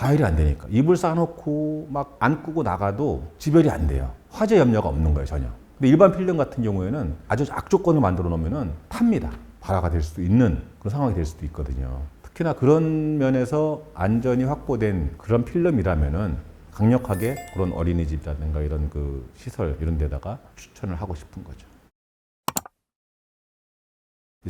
과열이 안 되니까. 이불 싸놓고 막 안 끄고 나가도 지별이 안 돼요. 화재 염려가 없는 거예요, 전혀. 근데 일반 필름 같은 경우에는 아주 악조건을 만들어 놓으면 탑니다. 발화가 될 수도 있는 그런 상황이 될 수도 있거든요. 특히나 그런 면에서 안전이 확보된 그런 필름이라면은 강력하게 그런 어린이집이라든가 이런 그 시설 이런 데다가 추천을 하고 싶은 거죠.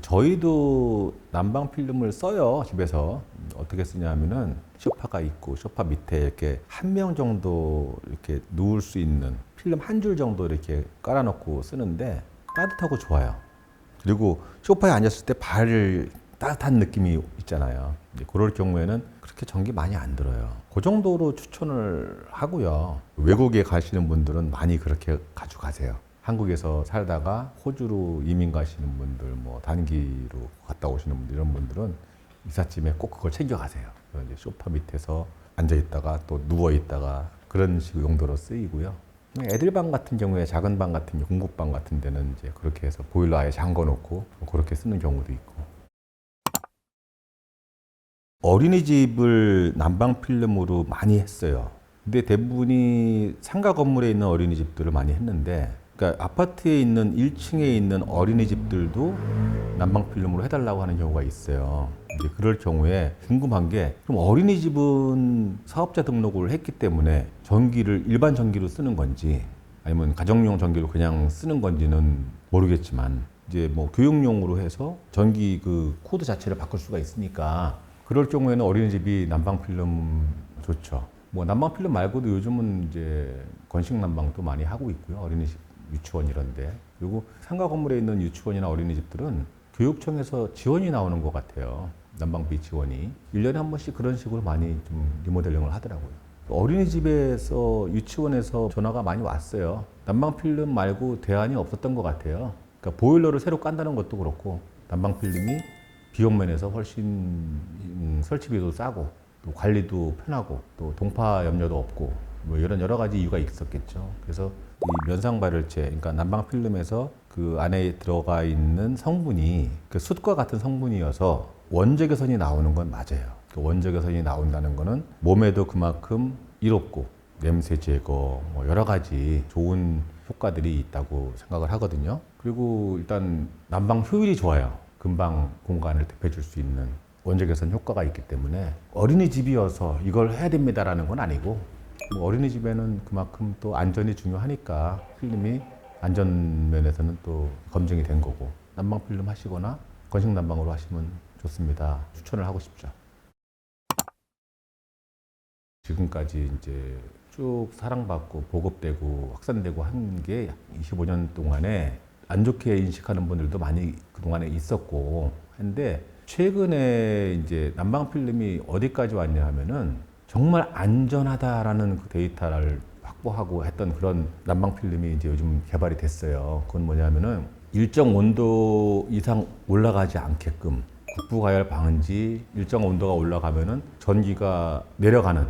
저희도 난방 필름을 써요, 집에서. 어떻게 쓰냐 하면은 소파가 있고 소파 밑에 이렇게 한 명 정도 이렇게 누울 수 있는 필름 한 줄 정도 이렇게 깔아놓고 쓰는데 따뜻하고 좋아요. 그리고 소파에 앉았을 때 발을 따뜻한 느낌이 있잖아요. 그럴 경우에는 그렇게 전기 많이 안 들어요. 그 정도로 추천을 하고요. 외국에 가시는 분들은 많이 그렇게 가져가세요. 한국에서 살다가 호주로 이민 가시는 분들, 뭐 단기로 갔다 오시는 분들, 이런 분들은 이삿짐에 꼭 그걸 챙겨가세요. 이제 소파 밑에서 앉아 있다가 또 누워 있다가 그런 식의 용도로 쓰이고요. 애들 방 같은 경우에 작은 방 같은 경우, 공부방 같은 데는 이제 그렇게 해서 보일러 아예 잠궈 놓고 그렇게 쓰는 경우도 있고. 어린이집을 난방 필름으로 많이 했어요. 근데 대부분이 상가 건물에 있는 어린이집들을 많이 했는데, 그러니까 아파트에 있는 1층에 있는 어린이집들도 난방 필름으로 해달라고 하는 경우가 있어요. 이제 그럴 경우에 궁금한 게, 그럼 어린이집은 사업자 등록을 했기 때문에 전기를 일반 전기로 쓰는 건지 아니면 가정용 전기로 그냥 쓰는 건지는 모르겠지만, 이제 뭐 교육용으로 해서 전기 그 코드 자체를 바꿀 수가 있으니까 그럴 경우에는 어린이집이 난방 필름 좋죠. 뭐 난방 필름 말고도 요즘은 이제 건식 난방도 많이 하고 있고요. 어린이집, 유치원 이런데. 그리고 상가 건물에 있는 유치원이나 어린이집들은 교육청에서 지원이 나오는 것 같아요. 난방비 지원이. 1년에 한 번씩 그런 식으로 많이 좀 리모델링을 하더라고요. 어린이집에서, 유치원에서 전화가 많이 왔어요. 난방 필름 말고 대안이 없었던 것 같아요. 그러니까 보일러를 새로 깐다는 것도 그렇고, 난방 필름이 비용 면에서 훨씬 설치비도 싸고, 또 관리도 편하고, 또 동파 염려도 없고, 뭐 이런 여러 가지 이유가 있었겠죠. 그래서 이 면상 발열체, 그러니까 난방 필름에서 그 안에 들어가 있는 성분이 그 숯과 같은 성분이어서 원적외선이 나오는 건 맞아요. 그 원적외선이 나온다는 거는 몸에도 그만큼 이롭고 냄새 제거, 뭐 여러 가지 좋은 효과들이 있다고 생각을 하거든요. 그리고 일단 난방 효율이 좋아요. 금방 공간을 데펴줄 수 있는 원적외선 효과가 있기 때문에 어린이집이어서 이걸 해야 됩니다라는 건 아니고, 뭐 어린이집에는 그만큼 또 안전이 중요하니까 필름이 안전 면에서는 또 검증이 된 거고, 난방 필름 하시거나 건식 난방으로 하시면 좋습니다. 추천을 하고 싶죠. 지금까지 이제 쭉 사랑받고 보급되고 확산되고 한 게 25년 동안에 안 좋게 인식하는 분들도 많이 그동안에 있었고 한데, 최근에 이제 난방 필름이 어디까지 왔냐 하면은 정말 안전하다라는 그 데이터를 확보하고 했던 그런 난방 필름이 이제 요즘 개발이 됐어요. 그건 뭐냐면은 일정 온도 이상 올라가지 않게끔 국부가열 방지, 일정 온도가 올라가면은 전기가 내려가는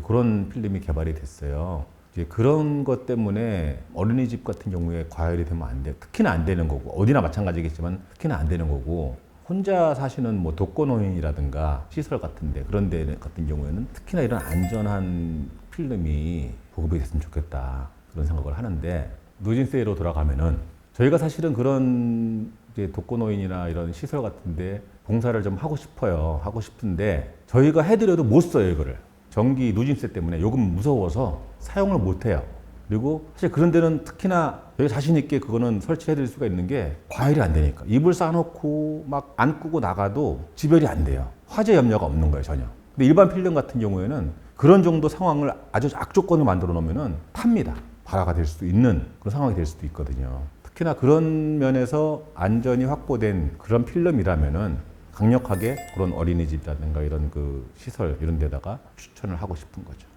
그런 필름이 개발이 됐어요. 이제 그런 것 때문에 어린이집 같은 경우에 과열이 되면 안 돼. 특히나 안 되는 거고, 어디나 마찬가지겠지만 특히나 안 되는 거고, 혼자 사시는 뭐 독거노인이라든가 시설 같은데 그런 데 같은 경우에는 특히나 이런 안전한 필름이 보급이 됐으면 좋겠다, 그런 생각을 하는데, 누진세로 돌아가면은 저희가 사실은 그런 이제 독거노인이나 이런 시설 같은데 봉사를 좀 하고 싶어요. 하고 싶은데 저희가 해드려도 못 써요, 이거를. 전기 누진세 때문에 요금 무서워서 사용을 못 해요. 그리고 사실 그런 데는 특히나 저희가 자신 있게 그거는 설치해 드릴 수가 있는 게 과열이 안 되니까. 이불 싸놓고 막 안 끄고 나가도 지별이 안 돼요. 화재 염려가 없는 거예요, 전혀. 근데 일반 필름 같은 경우에는 그런 정도 상황을 아주 악조건을 만들어 놓으면은 탑니다. 발화가 될 수도 있는 그런 상황이 될 수도 있거든요. 특히나 그런 면에서 안전이 확보된 그런 필름이라면은 강력하게 그런 어린이집이라든가 이런 그 시설 이런 데다가 추천을 하고 싶은 거죠.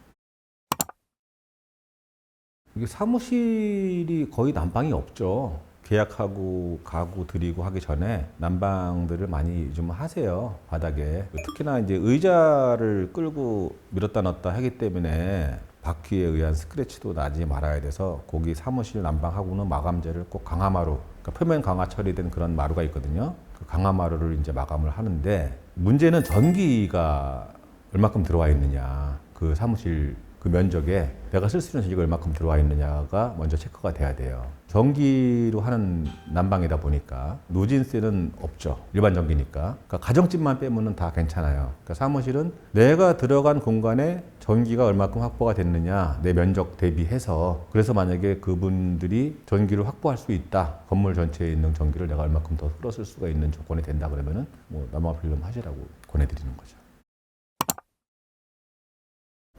이게 사무실이 거의 난방이 없죠. 계약하고 가구 드리고 하기 전에 난방들을 많이 좀 하세요, 바닥에. 특히나 이제 의자를 끌고 밀었다 놨다 하기 때문에 바퀴에 의한 스크래치도 나지 말아야 돼서 거기 사무실 난방하고는 마감재를 꼭 강화마루, 그러니까 표면 강화 처리된 그런 마루가 있거든요. 그 강화마루를 이제 마감을 하는데, 문제는 전기가 얼마큼 들어와 있느냐. 그 사무실 그 면적에 내가 쓸 수 있는 전기가 얼마큼 들어와 있느냐가 먼저 체크가 돼야 돼요. 전기로 하는 난방이다 보니까 누진세는 없죠. 일반 전기니까. 그러니까 가정집만 빼면은 다 괜찮아요. 그러니까 사무실은 내가 들어간 공간에 전기가 얼마큼 확보가 됐느냐, 내 면적 대비해서. 그래서 만약에 그분들이 전기를 확보할 수 있다, 건물 전체에 있는 전기를 내가 얼마큼 더 끌어쓸 수가 있는 조건이 된다 그러면은 뭐 난방 필름 하시라고 권해드리는 거죠.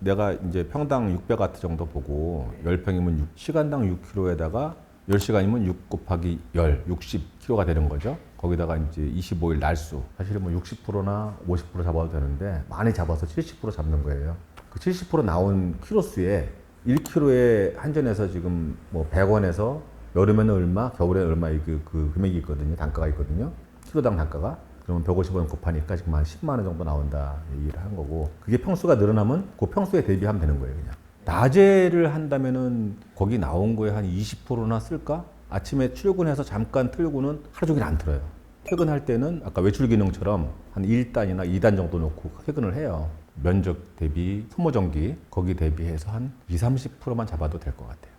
내가 이제 평당 600와트 정도 보고 10평이면 시간당 6kg에다가 10시간이면 6 곱하기 10, 60kg가 되는 거죠. 거기다가 이제 25일 날수. 사실은 뭐 60%나 50% 잡아도 되는데 많이 잡아서 70% 잡는 거예요. 그 70% 나온 키로수에 1kg에 한전에서 지금 뭐 100원에서 여름에는 얼마, 겨울에는 얼마 그 금액이 있거든요. 단가가 있거든요. 키로당 단가가. 그러면 150원 곱하니까 지금 한 10만 원 정도 나온다 얘기를 한 거고, 그게 평수가 늘어나면 그 평수에 대비하면 되는 거예요. 그냥 낮에를 한다면은 거기 나온 거에 한 20%나 쓸까? 아침에 출근해서 잠깐 틀고는 하루 종일 안 틀어요. 퇴근할 때는 아까 외출 기능처럼 한 1단이나 2단 정도 놓고 퇴근을 해요. 면적 대비 소모전기 거기 대비해서 한 20, 30%만 잡아도 될 것 같아요.